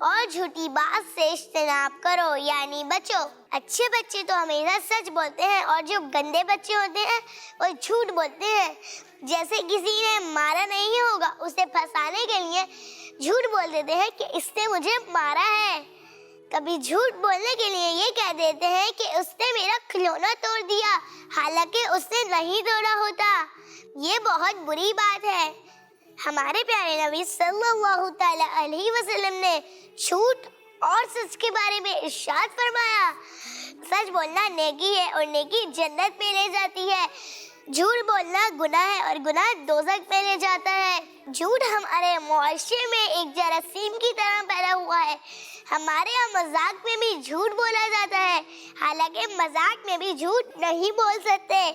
اور جھوٹی بات سے اجتناب کرو یعنی بچو۔ اچھے بچے تو ہمیشہ سچ بولتے ہیں اور جو گندے بچے ہوتے ہیں وہ جھوٹ بولتے ہیں۔ جیسے کسی نے مارا نہیں ہوگا، اسے پھنسانے کے لیے جھوٹ بول دیتے ہیں کہ اس نے مجھے مارا ہے۔ کبھی جھوٹ بولنے کے لیے یہ کہہ دیتے ہیں کہ اس نے میرا کھلونا توڑ دیا، حالانکہ اس نے نہیں توڑا ہوتا۔ یہ بہت بری بات ہے۔ ہمارے پیارے نبی صلی اللہ تعالی علیہ وسلم نے جھوٹ اور سچ کے بارے میں ارشاد فرمایا، سچ بولنا نیکی ہے اور نیکی جنت میں لے جاتی ہے، جھوٹ بولنا گناہ ہے اور گناہ دوزخ میں لے جاتا ہے۔ جھوٹ ہمارے معاشرے میں ایک جراثیم کی طرح پھیلا ہوا ہے۔ ہمارے یہاں مذاق میں بھی جھوٹ بولا جاتا ہے، حالانکہ مذاق میں بھی جھوٹ نہیں بول سکتے۔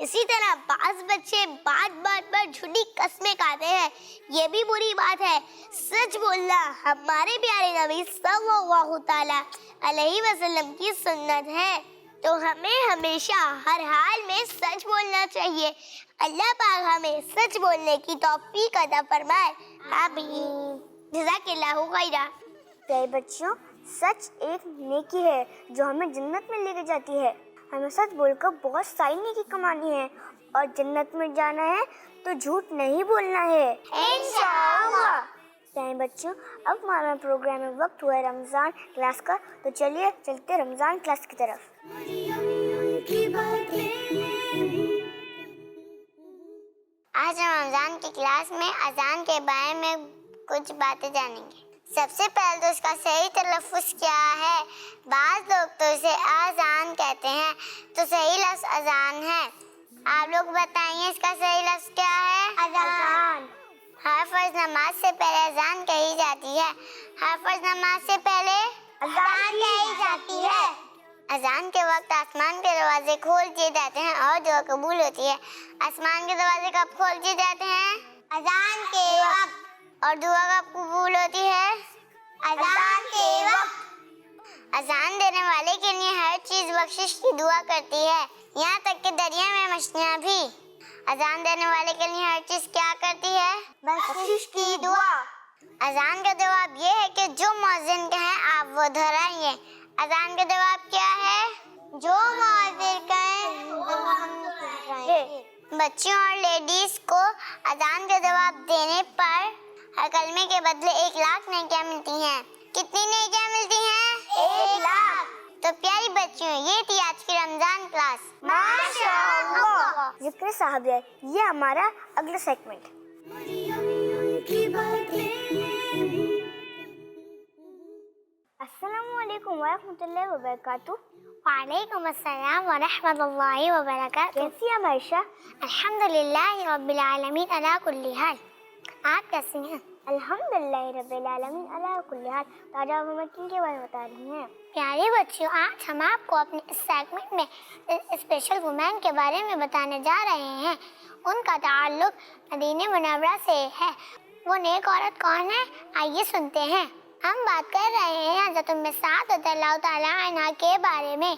اسی طرح بعض بچے بات بات پر جھوٹی قسمیں کھاتے ہیں، یہ بھی بری بات ہے۔ سچ بولنا ہمارے پیارے نبی صلی اللہ تعالی علیہ وسلم کی سنت ہے، تو ہمیں ہمیشہ ہر حال میں سچ بولنا چاہیے۔ اللہ پاک ہمیں سچ بولنے کی توفیق عطا فرمائے، آمین۔ جزاک اللہ خیرا۔ پیارے بچوں، سچ ایک نیکی ہے جو ہمیں جنت میں لے کے جاتی ہے۔ ہمیں سچ بول کر بہت ساری نیکی کمانی ہے اور جنت میں جانا ہے تو جھوٹ نہیں بولنا ہے انشاءاللہ۔ پیارے بچوں، اب ہمارا پروگرام میں وقت ہوا ہے رمضان کلاس کا، تو چلیے چلتے رمضان کلاس کی طرف۔ مریم کی باتیں آج ہم رمضان کی کلاس میں اذان کے بارے میں کچھ باتیں جانیں گے۔ سب سے پہلے تو اس کا صحیح تلفظ کیا ہے؟ بعض لوگ تو اسے اذان کہتے ہیں، تو صحیح لفظ اذان ہے۔ آپ لوگ بتائیے اس کا صحیح لفظ کیا ہے؟ اذان۔ ہر فرض نماز سے پہلے اذان کہی جاتی ہے۔ ہر فرض نماز سے پہلے اذان کہی جاتی ہے۔ اذان کے وقت آسمان کے دروازے کھول دیے جاتے ہیں اور دعا قبول ہوتی ہے۔ آسمان کے دروازے کب کھول دیے جاتے ہیں؟ اذان کے وقت۔ اور دعا کب قبول ہوتی ہے؟ اذان کے وقت۔ اذان دینے والے کے لیے ہر چیز بخشش کی دعا کرتی ہے، یہاں تک کہ دریا میں مچھلیاں بھی۔ اذان دینے والے کے لیے ہر چیز کیا کرتی ہے؟ بخشش کی دعا۔ اذان کا جواب یہ ہے کہ جو مؤذن کہیں آپ وہ دہرائیے۔ اذان کا جواب کیا ہے؟ جو مؤذن کہیں وہ ہم دہرائیں۔ بچیوں اور لیڈیز کو اذان کا جواب دینے پر ہر کلمے کے بدلے 1,00,000 نیکیاں ملتی ہیں۔ کتنی نیکیاں ملتی ہیں؟ 1,00,000۔ تو پیاری بچیوں، یہ تھی آج کی رمضان کلاس۔ ماشاءاللہ۔ ذکر صحابہ، یہ ہمارا اگلا سیگمنٹ۔ مریم کی باتیں السلام علیکم ورحمۃ اللہ وبرکاتہ۔ وعلیکم السلام ورحمۃ اللہ وبرکاتہ۔ کیسی ہیں عائشہ؟ الحمدللہ رب العالمین علی کل حال۔ آپ کیسی ہیں؟ الحمدللہ رب العالمین علی کل حال۔ تو آج آپ ہمیں کن کے بارے میں بتا رہی ہیں؟ پیارے بچیوں، آج ہم آپ کو اپنے اس سیگمنٹ میں اسپیشل وومین کے بارے میں بتانے جا رہے ہیں۔ ان کا تعلق مدینہ منورہ سے ہے۔ وہ نیک عورت کون ہے؟ آئیے سنتے ہیں۔ ہم بات کر رہے ہیں حضرت ام سعد رضی اللہ تعالیٰ عنہ کے بارے میں۔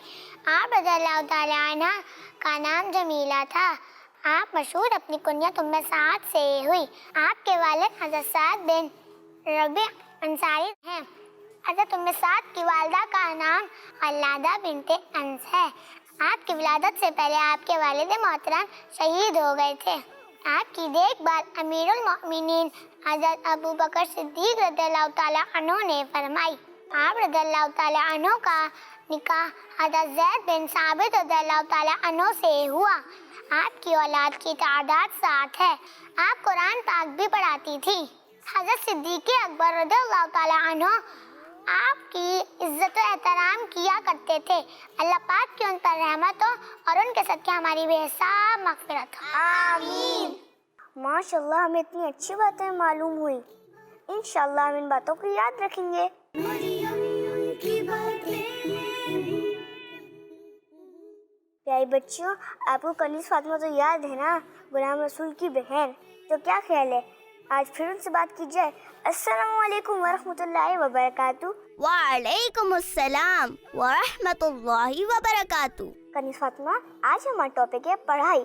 آپ رضی اللہ تعالیٰ عنہ کا نام جمیلہ تھا۔ آپ مشہور اپنی کنیت ام سعد سے ہوئی۔ آپ کے والد حضرت سعد بن ربیع انصاری ہیں۔ حضرت ام سعد کی والدہ کا نام قلادہ بنت انس ہے۔ آپ کی ولادت سے پہلے آپ کے والد محترم شہید ہو گئے تھے۔ آپ کی دیکھ بھال امیر المؤمنین حضرت ابو بکر صدیق رضی اللہ تعالیٰ عنہ نے فرمائی۔ آپ رضی اللہ تعالیٰ عنہ کا نکاح حضرت زید بن ثابت رضی اللہ تعالیٰ عنہ سے ہوا۔ آپ کی اولاد کی تعداد 7 ہے۔ آپ قرآن پاک بھی پڑھاتی تھی۔ حضرت صدیق اکبر رضی اللہ تعالیٰ عنہ آپ کی عزت و احترام کیا کرتے تھے۔ اللہ پاک کی ان پر رحمت ہو اور ان کے صدقے ہماری بے حساب مغفرت ہو، آمین۔ ماشاءاللہ، ہمیں اتنی اچھی باتیں معلوم ہوئی۔ انشاءاللہ ہم ان باتوں کو یاد رکھیں گے۔ مریم کی باتیں پیاری بچیوں، آپ کو کنیز فاطمہ تو یاد ہے نا، غلام رسول کی بہن؟ تو کیا خیال ہے آج پھر ان سے بات کی جائے؟ السلام علیکم ورحمۃ اللہ وبرکاتہ۔ وعلیکم السلام ورحمۃ اللہ وبرکاتہ۔ کنیز فاطمہ، آج ہمارا ٹاپک ہے پڑھائی۔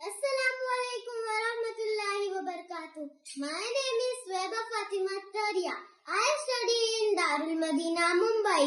Assalamualaikum warahmatullahi wabarakatuh. My name is Sweba Fatima Taria. I study in Darul Madina, Mumbai.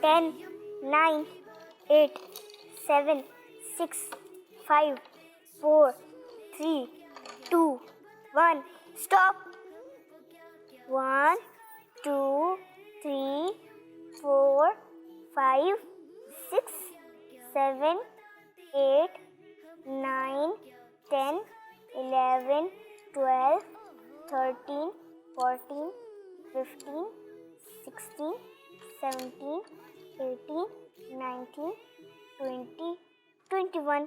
10, 9, 8, 7, 6, 5, 4, 3, 2, 1, stop. 1, 2, 3, 4, 5, 6, 7, 8, 9, 10, 11, 12, 13, 14, 15, 16, 17, 18, 19, 20, 21।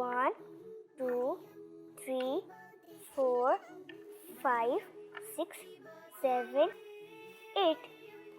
1, 2, 3, 4, 5, 6, 7, 8।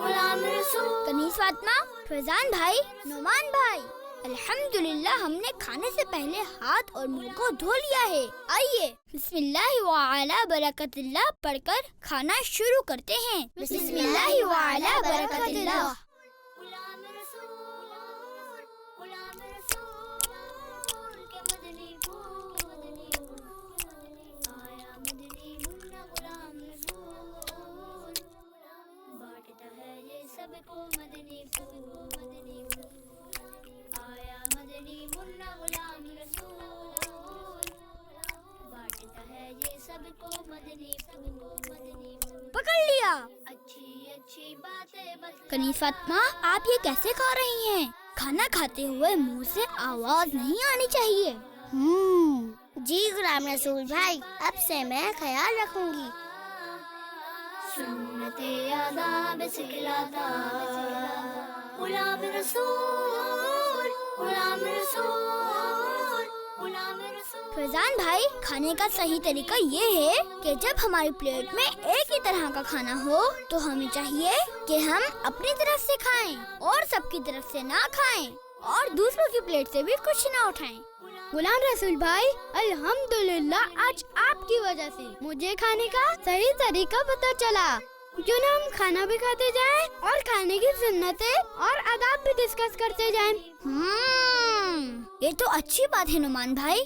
Ghulam رسول. کنیز فاطمہ، فیضان بھائی، نعمان بھائی، الحمدللہ ہم نے کھانے سے پہلے ہاتھ اور منہ کو دھو لیا ہے. آئیے بسم اللہ وعلی برکت اللہ پڑھ کر کھانا شروع کرتے ہیں. بسم اللہ وعلی برکت اللہ. غلام رسول، غلام رسول کے مدنی پھول آیا مدنی منا غلام رسول بانٹتا ہے یہ سب کو مدنی پھول آیا مدنی منا غلام رسول بانٹتا ہے یہ سب کو مدنی پھول. پکڑ لیا. اچھی اچھی باتیں بتلا. کنیز فاطمہ، آپ یہ کیسے کھا رہی ہیں؟ کھانا کھاتے ہوئے منہ سے آواز نہیں آنی چاہیے. جی غلام رسول بھائی، اب سے میں خیال رکھوں گی. سنت آداب سکھلاتا غلام رسول، غلام رسول، غلام رسول. فیضان بھائی، کھانے کا صحیح طریقہ یہ ہے کہ جب ہماری پلیٹ میں ایک ہی طرح کا کھانا ہو تو ہمیں چاہیے کہ ہم اپنی طرف سے کھائیں اور سب کی طرف سے نہ کھائیں اور دوسروں کی پلیٹ سے بھی کچھ نہ اٹھائیں. غلام رسول بھائی، الحمدللہ آج آپ کی وجہ سے مجھے کھانے کا صحیح طریقہ پتہ چلا. کیوں نہ ہم کھانا بھی کھاتے جائیں اور کھانے کی سنتیں اور آداب بھی ڈسکس کرتے جائیں. یہ تو اچھی بات ہے نعمان بھائی.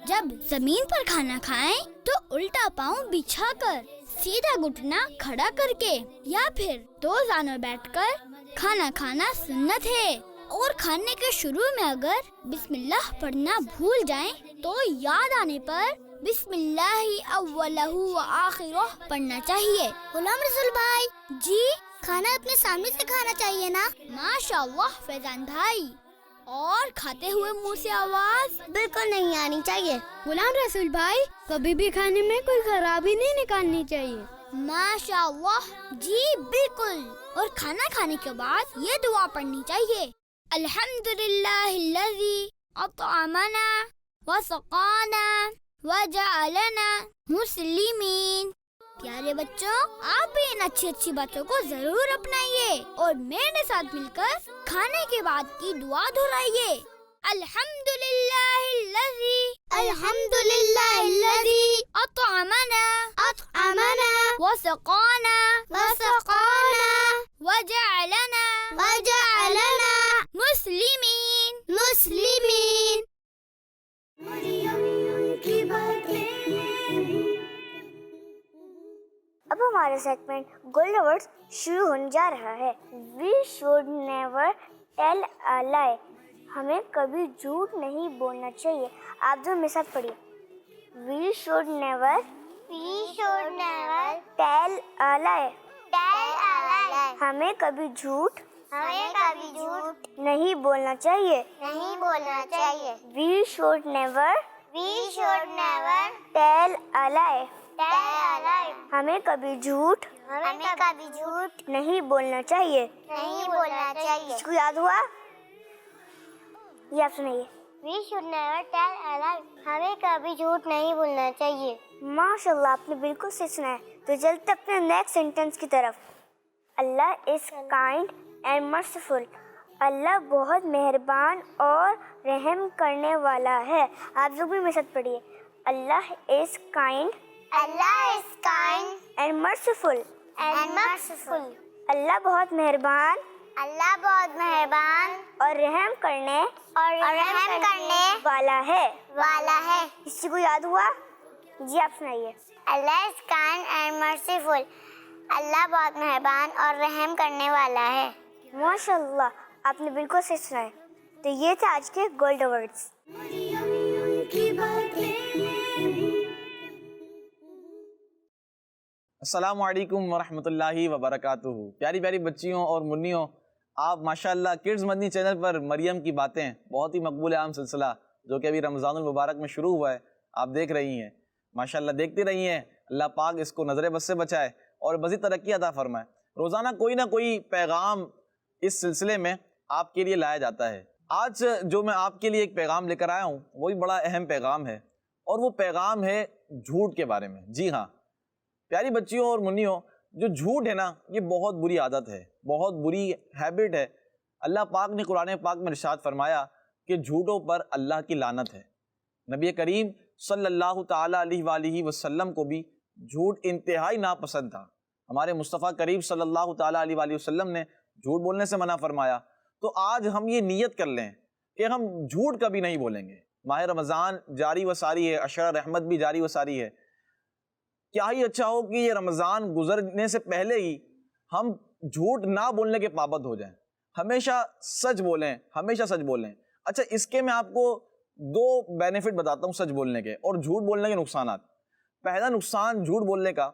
جب زمین پر کھانا کھائیں تو الٹا پاؤں بچھا کر، سیدھا گھٹنا کھڑا کر کے یا پھر دو زانوں بیٹھ کر کھانا کھانا سنت ہے. اور کھانے کے شروع میں اگر بسم اللہ پڑھنا بھول جائیں تو یاد آنے پر بسم اللہ اولہ و آخرہ پڑھنا چاہیے. غلام رسول بھائی، جی کھانا اپنے سامنے سے کھانا چاہیے نا؟ ماشاء اللہ فیضان بھائی. اور کھاتے ہوئے منہ سے آواز بالکل نہیں آنی چاہیے. غلام رسول بھائی، کبھی بھی کھانے میں کوئی خرابی نہیں نکالنی چاہیے. ماشاء اللہ، جی بالکل. اور کھانا کھانے کے بعد یہ دعا پڑھنی چاہیے: الحمدللہ الذی اطعمنا وسقانا وجعلنا مسلمین. پیارے بچوں، آپ بھی ان اچھی اچھی باتوں کو ضرور اپنائیے اور میرے ساتھ مل کر کھانے کے بعد کی دعا دہرائیے: الحمدللہ الذی الحمدللہ الذی اطعمنا اطعمنا وسقانا وسقانا وجعلنا وجعلنا مسلمین. مسلمین. مریم کی باتیں. اب ہمارا سیگمنٹ گولڈ ایورڈز شروع ہونے جا رہا ہے. We should never tell a lie. ہمیں کبھی جھوٹ نہیں بولنا چاہیے. آپ جو میرے ساتھ پڑھیے: we should never tell a lie. ہمیں کبھی جھوٹ نہیں بولنا چاہیے. We should never tell a lie. ہمیں کبھی جھوٹ نہیں بولنا چاہیے. اس کو یاد ہوا؟ یہ آپ سنائیے: We should never tell a lie. ہمیں کبھی جھوٹ نہیں بولنا چاہیے. ماشاء اللہ، آپ نے بالکل صحیح سنا ہے. تو چلتے اپنے نیکسٹ سینٹینس کی طرف. اللہ از کائنڈ اینڈ مرسیفل. اللہ بہت مہربان اور رحم کرنے والا ہے. آپ لوگ بھی میرے ساتھ پڑھیے: اللہ از کائنڈ اینڈ مرسیفل. اللہ بہت مہربان اور رحم کرنے والا ہے. کسی کو یاد ہوا؟ جی آپ سنائیے. اللہ is kind and merciful. اللہ بہت مہربان اور رحم کرنے والا ہے. ماشاء اللہ، آپ نے بالکل صحیح سنا ہے. تو یہ تھے آج کے گولڈ ایوارڈز. مریم کی باتیں. السلام علیکم ورحمۃ اللہ وبرکاتہ. پیاری پیاری بچیوں اور منیوں، آپ ماشاءاللہ کڈز مدنی چینل پر مریم کی باتیں، بہت ہی مقبول عام سلسلہ جو کہ ابھی رمضان المبارک میں شروع ہوا ہے، آپ دیکھ رہی ہیں. ماشاءاللہ دیکھتی رہی ہیں. اللہ پاک اس کو نظر بد سے بچائے اور مزید ترقی عطا فرمائے. روزانہ کوئی نہ کوئی پیغام اس سلسلے میں آپ کے لیے لایا جاتا ہے. آج جو میں آپ کے لیے ایک پیغام لے کر آیا ہوں وہی بڑا اہم پیغام ہے، اور وہ پیغام ہے جھوٹ کے بارے میں. جی ہاں پیاری بچیوں اور منیوں، جو جھوٹ ہے نا یہ بہت بری عادت ہے, بہت بری ہیبٹ ہے. اللہ پاک نے قرآن پاک میں ارشاد فرمایا کہ جھوٹوں پر اللہ کی لعنت ہے. نبی کریم صلی اللہ تعالیٰ علیہ وآلہ وسلم کو بھی جھوٹ انتہائی ناپسند تھا. ہمارے مصطفیٰ کریم صلی اللہ تعالیٰ علیہ وآلہ وسلم نے جھوٹ بولنے سے منع فرمایا. تو آج ہم یہ نیت کر لیں کہ ہم جھوٹ کبھی نہیں بولیں گے. ماہ رمضان جاری و ساری ہے, عشر رحمت بھی جاری و ساری ہے. کیا ہی اچھا ہو کہ یہ رمضان گزرنے سے پہلے ہی ہم جھوٹ نہ بولنے کے پابند ہو جائیں. ہمیشہ سچ بولیں, ہمیشہ سچ بولیں. اچھا, اس کے میں آپ کو 2 بینیفٹ بتاتا ہوں سچ بولنے کے اور جھوٹ بولنے کے نقصانات. پہلا نقصان جھوٹ بولنے کا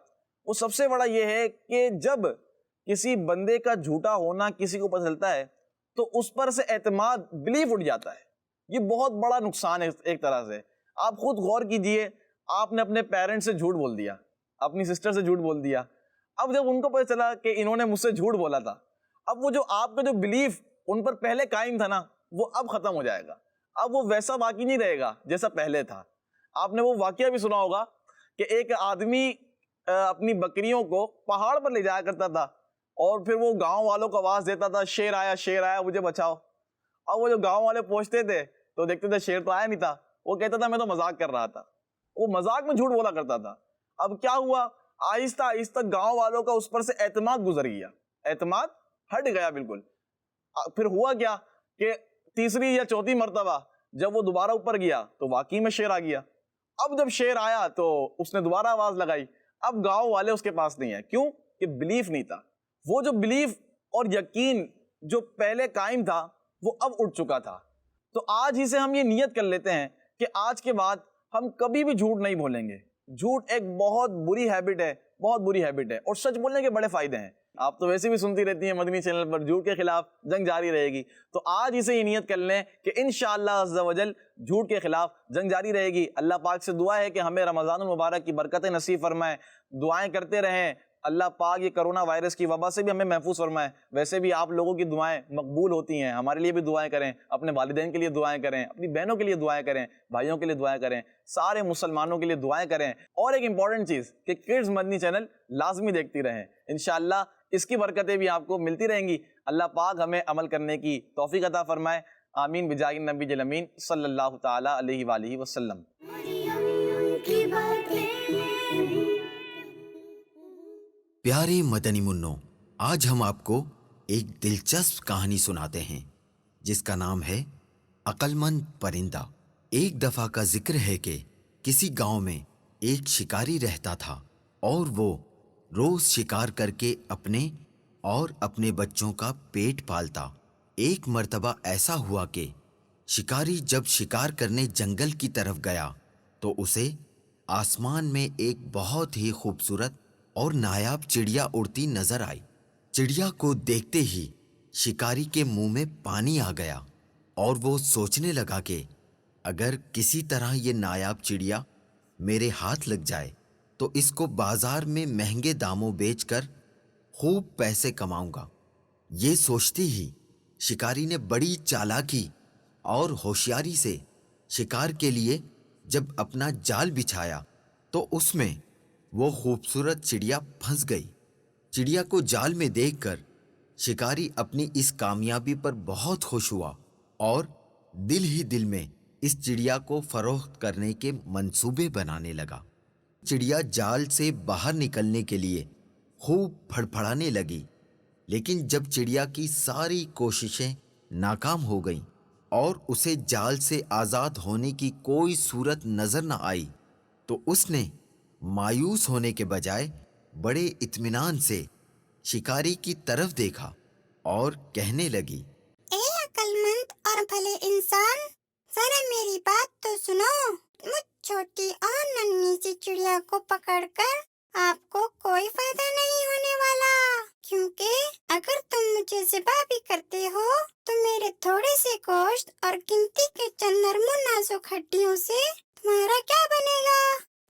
وہ سب سے بڑا یہ ہے کہ جب کسی بندے کا جھوٹا ہونا کسی کو پتہ چلتا ہے تو اس پر سے اعتماد, بلیف اٹھ جاتا ہے. یہ بہت بڑا نقصان ہے ایک طرح سے. آپ خود غور کیجئے, آپ نے اپنے پیرنٹ سے جھوٹ بول دیا, اپنی سسٹر سے جھوٹ بول دیا. اب جب ان کو پتہ چلا کہ انہوں نے مجھ سے جھوٹ بولا تھا, اب وہ جو آپ کا جو بلیف ان پر پہلے قائم تھا نا وہ اب ختم ہو جائے گا. اب وہ ویسا واقعی نہیں رہے گا جیسا پہلے تھا. آپ نے وہ واقعہ بھی سنا ہوگا کہ ایک آدمی اپنی بکریوں کو پہاڑ پر لے جایا کرتا تھا اور پھر وہ گاؤں والوں کو آواز دیتا تھا, شیر آیا مجھے بچاؤ. اب وہ جو گاؤں والے پہنچتے تھے تو دیکھتے تھے شیر تو آیا نہیں تھا. وہ کہتا تھا میں تو مذاق کر رہا تھا. وہ مذاق میں جھوٹ بولا کرتا تھا. اب کیا ہوا, آہستہ آہستہ گاؤں والوں کا اس پر سے اعتماد گزر گیا, اعتماد ہٹ گیا بالکل. پھر ہوا کیا کہ تیسری یا چوتھی مرتبہ جب وہ دوبارہ اوپر گیا تو واقعی میں شیر آ گیا. اب جب شیر آیا تو اس نے دوبارہ آواز لگائی. اب گاؤں والے اس کے پاس نہیں ہیں. کیوں؟ کہ بلیف نہیں تھا. وہ جو بلیف اور یقین جو پہلے قائم تھا وہ اب اٹھ چکا تھا. تو آج ہی سے ہم یہ نیت کر لیتے ہیں کہ آج کے بعد ہم کبھی بھی جھوٹ نہیں بولیں گے. جھوٹ ایک بہت بری ہیبٹ ہے, بہت بری ہیبٹ ہے, اور سچ بولنے کے بڑے فائدے ہیں. آپ تو ویسے بھی سنتی رہتی ہیں مدنی چینل پر, جھوٹ کے خلاف جنگ جاری رہے گی. تو آج ہی سے یہ نیت کر لیں کہ انشاءاللہ عز و جل جھوٹ کے خلاف جنگ جاری رہے گی. اللہ پاک سے دعا ہے کہ ہمیں رمضان المبارک کی برکتیں نصیب فرمائے. دعائیں کرتے رہیں, اللہ پاک یہ کرونا وائرس کی وبا سے بھی ہمیں محفوظ فرمائے. ویسے بھی آپ لوگوں کی دعائیں مقبول ہوتی ہیں, ہمارے لیے بھی دعائیں کریں, اپنے والدین کے لیے دعائیں کریں, اپنی بہنوں کے لیے دعائیں کریں, بھائیوں کے لیے دعائیں کریں, سارے مسلمانوں کے لیے دعائیں کریں. اور ایک امپورٹنٹ چیز کہ کڈز مدنی چینل لازمی دیکھتی رہیں. انشاءاللہ اس کی برکتیں بھی آپ کو ملتی رہیں گی. اللہ پاک ہمیں عمل کرنے کی توفیق عطا فرمائے. آمین بجاہ النبی الامین صلی اللہ تعالیٰ علیہ وآلہ وسلم. مریم کی باتیں. پیارے مدنی منوں، آج ہم آپ کو ایک دلچسپ کہانی سناتے ہیں جس کا نام ہے عقل مند پرندہ. ایک دفعہ کا ذکر ہے کہ کسی گاؤں میں ایک شکاری رہتا تھا اور وہ روز شکار کر کے اپنے اور اپنے بچوں کا پیٹ پالتا. ایک مرتبہ ایسا ہوا کہ شکاری جب شکار کرنے جنگل کی طرف گیا تو اسے آسمان میں ایک بہت ہی خوبصورت اور نایاب چڑیا اڑتی نظر آئی. چڑیا کو دیکھتے ہی شکاری کے منہ میں پانی آ گیا اور وہ سوچنے لگا کہ اگر کسی طرح یہ نایاب چڑیا میرے ہاتھ لگ جائے تو اس کو بازار میں مہنگے داموں بیچ کر خوب پیسے کماؤں گا. یہ سوچتے ہی شکاری نے بڑی چالاکی اور ہوشیاری سے شکار کے لیے جب اپنا جال بچھایا تو اس میں وہ خوبصورت چڑیا پھنس گئی. چڑیا کو جال میں دیکھ کر شکاری اپنی اس کامیابی پر بہت خوش ہوا اور دل ہی دل میں اس چڑیا کو فروخت کرنے کے منصوبے بنانے لگا. چڑیا جال سے باہر نکلنے کے لیے خوب پھڑپھڑانے لگی، لیکن جب چڑیا کی ساری کوششیں ناکام ہو گئیں اور اسے جال سے آزاد ہونے کی کوئی صورت نظر نہ آئی تو اس نے مایوس ہونے کے بجائے بڑے اطمینان سے شکاری کی طرف دیکھا اور کہنے لگی، اے عقل مند اور بھلے انسان، ذرا میری بات تو سنو. مجھ چھوٹی اور ننھی سی چڑیا کو پکڑ کر آپ کو کوئی فائدہ نہیں ہونے والا، کیونکہ اگر تم مجھے ذبح بھی کرتے ہو تو میرے تھوڑے سے گوشت اور قیمتی کے چند نرم و نازک ہڈیوں سے تمہارا کیا بنے گا؟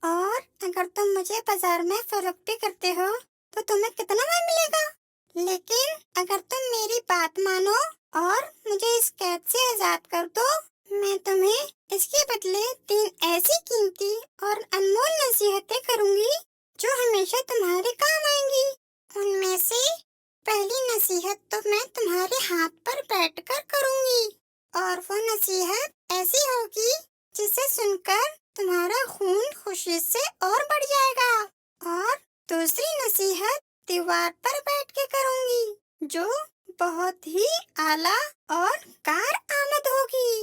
اور اگر تم مجھے بازار میں فروخت بھی کرتے ہو تو تمہیں کتنا ملے گا؟ لیکن اگر تم میری بات مانو اور مجھے اس قید سے آزاد کر دو، میں تمہیں اس کے بدلے 3 ایسی قیمتی اور انمول نصیحتیں کروں گی جو ہمیشہ تمہارے کام آئیں گی. نصیحت تو میں تمہارے ہاتھ پر بیٹھ کر کروں گی، اور وہ نصیحت ایسی ہوگی جسے سن کر تمہارا خون خوشی سے اور بڑھ جائے گا، اور دوسری نصیحت دیوار پر بیٹھ کے کروں گی جو بہت ہی اعلیٰ اور کارآمد ہوگی۔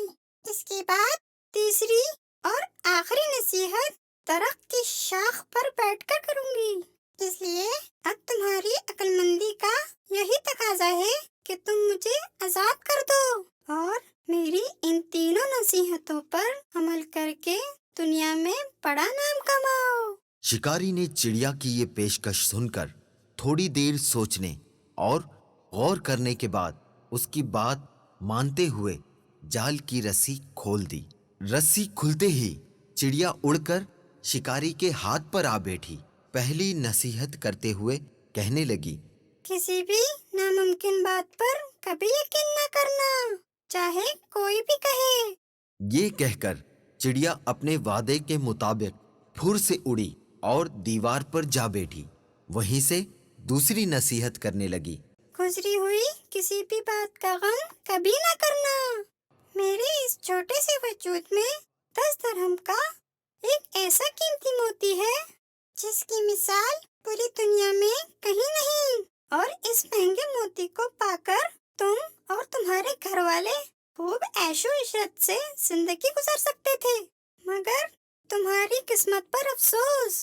اس کے بعد تیسری اور آخری نصیحت درخت کی شاخ پر بیٹھ کر کروں گی۔ اس لیے اب تمہاری عقل مندی کا یہی تقاضا ہے کہ تم مجھے آزاد کر دو اور میری ان تینوں نصیحتوں پر عمل کر کے دنیا میں بڑا نام کماؤ۔ شکاری نے چڑیا کی یہ پیشکش سن کر تھوڑی دیر سوچنے اور غور کرنے کے بعد اس کی بات مانتے ہوئے جال کی رسی کھول دی۔ رسی کھلتے ہی چڑیا اڑ کر شکاری کے ہاتھ پر آ بیٹھی۔ پہلی نصیحت کرتے ہوئے کہنے لگی، کسی بھی ناممکن بات پر کبھی یقین نہ کرنا، چاہے کوئی بھی کہے۔ یہ کہہ کر چڑیا اپنے وعدے کے مطابق پھر سے اڑی اور دیوار پر جا بیٹھی۔ وہیں سے دوسری نصیحت کرنے لگی، گزری ہوئی کسی بھی بات کا غم کبھی نہ کرنا۔ میرے اس چھوٹے سے وجود میں 10 درہم کا ایک ایسا قیمتی موتی ہے جس کی مثال پوری دنیا میں کہیں نہیں، اور اس مہنگے موتی کو پا کر تم اور تمہارے گھر والے خوب عیش و عشرت سے زندگی گزار سکتے تھے، مگر تمہاری قسمت پر افسوس،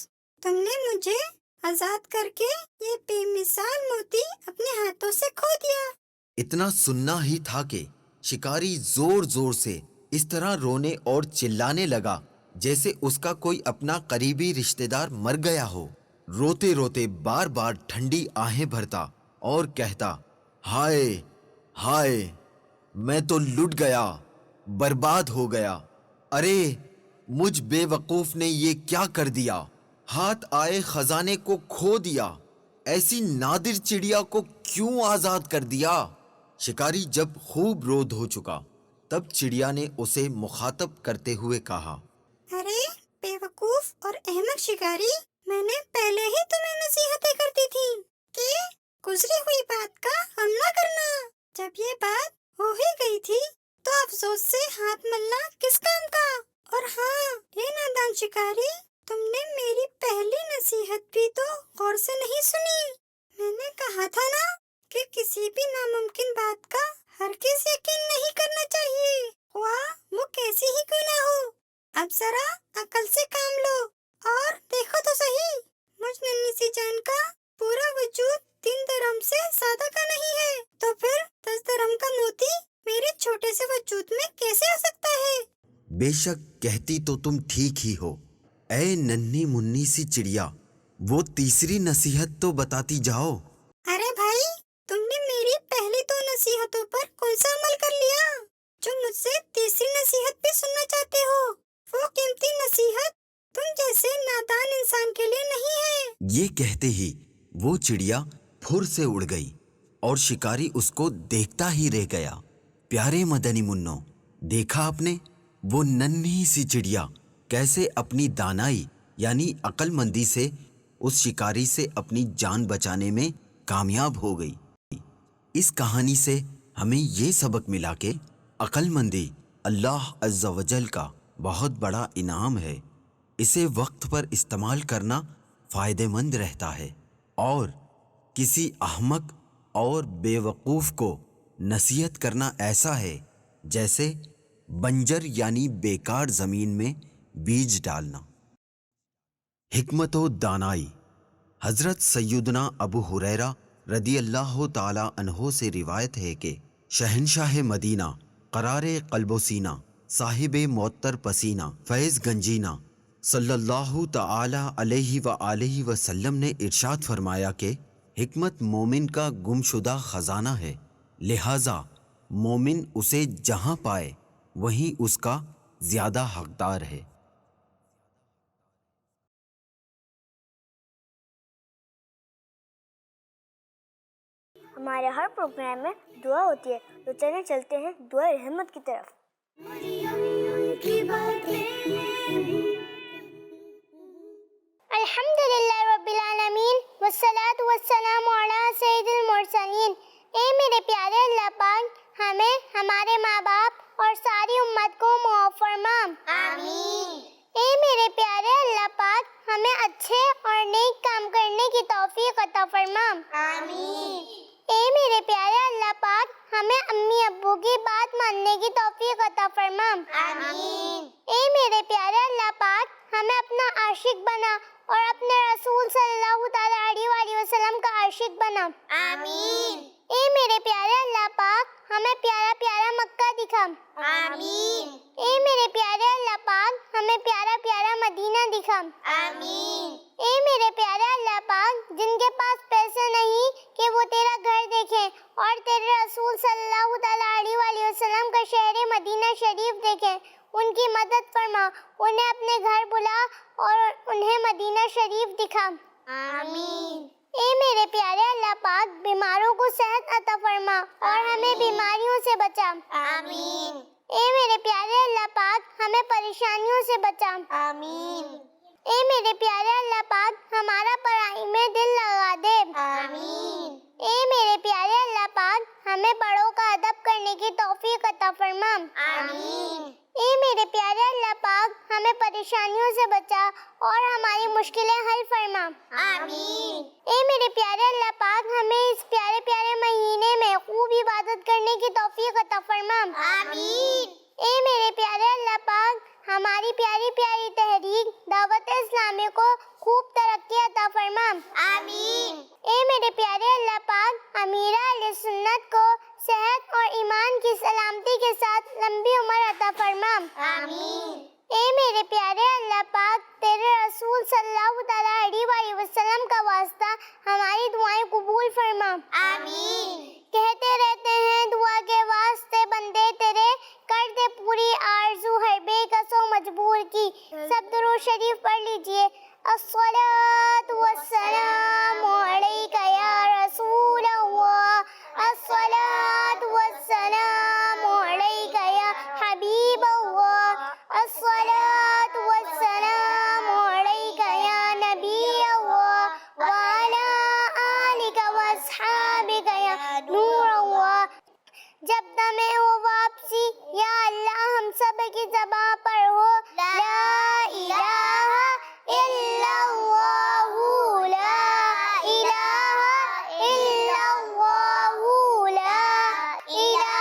تم نے مجھے آزاد کر کے یہ بے مثال موتی اپنے ہاتھوں سے کھو دیا۔ اتنا سننا ہی تھا کہ شکاری زور زور سے اس طرح رونے اور چلانے لگا جیسے اس کا کوئی اپنا قریبی رشتہ دار مر گیا ہو۔ روتے روتے بار بار ٹھنڈی آہیں بھرتا اور کہتا، ہائے ہائے، میں تو لٹ گیا، برباد ہو گیا، ارے مجھ بے وقوف نے یہ کیا کر دیا، ہاتھ آئے خزانے کو کھو دیا، ایسی نادر چڑیا کو کیوں آزاد کر دیا۔ شکاری جب خوب رو دھو چکا تب چڑیا نے اسے مخاطب کرتے ہوئے کہا، ارے بے وقوف اور احمق شکاری، میں نے پہلے ہی تمہیں نصیحتیں کرتی تھی کہ گزری ہوئی بات کا غم نہ کرنا۔ جب یہ بات ہو ہی گئی تھی تو افسوس سے ہاتھ ملنا کس کام کا؟ اور ہاں، یہ نادان شکاری، تم نے میری پہلی نصیحت بھی تو غور سے نہیں سنی۔ میں نے کہا تھا نا کہ کسی بھی ناممکن بات کا ہرگز یقین نہیں کرنا چاہیے، خواہ وہ کیسی ہی کیوں نہ ہو۔ اب ذرا عقل سے کام لو اور دیکھو تو صحیح، مجھ ننھی سی جان کا پورا وجود 3 درہم سے زیادہ کا نہیں ہے، تو پھر 10 درہم کا موتی میرے چھوٹے سے وجود میں کیسے آ سکتا ہے؟ بے شک کہتی تو تم ٹھیک ہی ہو، اے ننھی منی سی چڑیا، وہ تیسری نصیحت تو بتاتی جاؤ۔ ارے بھائی، تم نے میری پہلی 2 نصیحتوں پر کون سا عمل کر لیا جو مجھ سے تیسری نصیحت بھی سننا چاہتے ہو؟ وہ قیمتی نصیحت تم جیسے نادان انسان کے لیے نہیں ہے۔ یہ کہتے ہی وہ چڑیا پھر سے اڑ گئی اور شکاری اس کو دیکھتا ہی رہ گیا۔ پیارے مدنی منوں، دیکھا آپ نے وہ ننھی سی چڑیا کیسے اپنی دانائی یعنی عقل مندی سے اس شکاری سے اپنی جان بچانے میں کامیاب ہو گئی۔ اس کہانی سے ہمیں یہ سبق ملا کہ عقل مندی اللہ عز و جل کا بہت بڑا انعام ہے، اسے وقت پر استعمال کرنا فائدہ مند رہتا ہے، اور کسی احمق اور بے وقوف کو نصیحت کرنا ایسا ہے جیسے بنجر یعنی بیکار زمین میں بیج ڈالنا۔ حکمت و دانائی۔ حضرت سیدنا ابو ہریرہ رضی اللہ تعالی عنہ سے روایت ہے کہ شہنشاہ مدینہ قرار قلب و سینہ صاحب معطر پسینہ فیض گنجینہ صلی اللہ تعالی علیہ وآلہ وسلم نے ارشاد فرمایا کہ حکمت مومن کا گمشدہ خزانہ ہے، لہٰذا مومن اسے جہاں پائے وہیں اس کا زیادہ حقدار ہے۔ ہمارے ہر پروگرام میں دعا ہوتی ہے، تو چلیں چلتے ہیں دعا رحمت کی طرف۔ مریم کی باتیں الحمدللہ رب العالمین والصلاة والسلام علی سید المرسلین اے میرے پیارے اللہ پاک ہمیں ہمارے ماں باپ اور ساری امت کو معاف فرما. آمین. اے میرے پیارے اللہ پاک ہمیں اچھے اور نیک کام کرنے کی توفیق عطا فرما. آمین. اے میرے پیارے اللہ پاک ہمیں امی ابو کی بات ماننے کی توفیق عطا فرما. آمین. اے میرے پیارے اللہ پاک ہمیں اپنا عاشق بنا اور اپنے رسول صلی اللہ تعالی علیہ وسلم کا عاشق بنا. آمین. اے میرے پیارے اللہ پاک ہمیں پیارا پیارا مکہ دکھا. آمین. اے میرے پیارے اللہ پاک ہمیں پیارا پیارا مدینہ دکھا. آمین. اے میرے پیارے اللہ پاک جن کے پاس پیسے نہیں کہ وہ تیرا گھر دیکھیں اور تیرے رسول صلی اللہ تعالی علیہ وسلم کا شہر مدینہ شریف دیکھیں، ان کی مدد فرما، انہیں اپنے گھر بلا اور انہیں مدینہ شریف دکھا. آمین. اے میرے پیارے اللہ پاک بیماروں کو صحت عطا فرما اور ہمیں بیماریوں سے بچا. آمین. اے میرے پیارے اللہ پاک ہمیں پریشانیوں سے بچا. آمین. اے میرے پیارے اللہ پاک ہمارا پڑھائی میں دل لگا دے. آمین. اے میرے پیارے اللہ پاک ہمیں بڑوں کا ادب کرنے کی توفیق عطا فرما. آمین. اے میرے پیارے اللہ پاک ہمیں پریشانیوں سے بچا اور ہماری مشکلیں حل فرما. آمین. اے میرے پیارے اللہ پاک ہمیں اس پیارے پیارے مہینے میں خوب عبادت کرنے کی توفیق عطا فرما. آمین. اے میرے پیارے اللہ پاک ہماری پیاری پیاری تحریک دعوت اسلامی کو خوب ترقی عطا فرما. آمین. اے میرے پیارے اللہ پاک امیرہ اہل سنت کو صحت اور ایمان کی سلامتی کے ساتھ لمبی عمر عطا فرما. آمین. اے میرے پیارے اللہ پاک تیرے رسول صلی اللہ تعالی علیہ وسلم کا واسطہ ہماری دعائیں قبول فرما. آمین. کہتے رہتے ہیں دعا کے واسطے بندے تیرے، کر دے پوری آرزو ہر بے کسو مجبور کی. سب درود شریف پڑھ لیجئے. الصلاۃ والسلام علیک یا رسول اللہ، الصلاۃ والسلام علیک یا حبیب اللہ، الصلاۃ والسلام علیک یا نبی اللہ وعلی آلک واصحابک یا نور اللہ. جب دمے ہو واپسی یا اللہ ہم سب کی زبان پر ہو لا الہ الا اللہ، لا الہ الا اللہ، لا الہ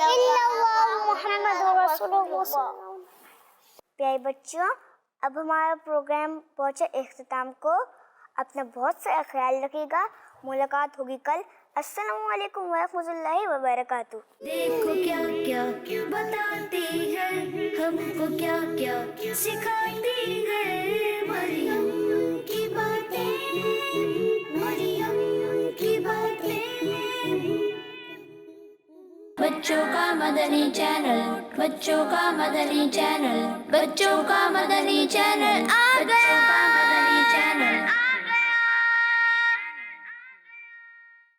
الا اللہ محمد رسول اللہ. پیارے بچوں، اب ہمارا پروگرام پہنچے اختتام کو. اپنا بہت سارا خیال رکھیے گا. ملاقات ہوگی کل. السلام علیکم ورحمۃ اللہ وبرکاتہ. دیکھو کیا کیا بتاتی ہے، ہم کو کیا کیا سکھاتی ہے. مریم کی باتیں، مریم کی باتیں. بچوں کا مدنی چینل، بچوں کا مدنی چینل، بچوں کا مدنی چینل آ گیا.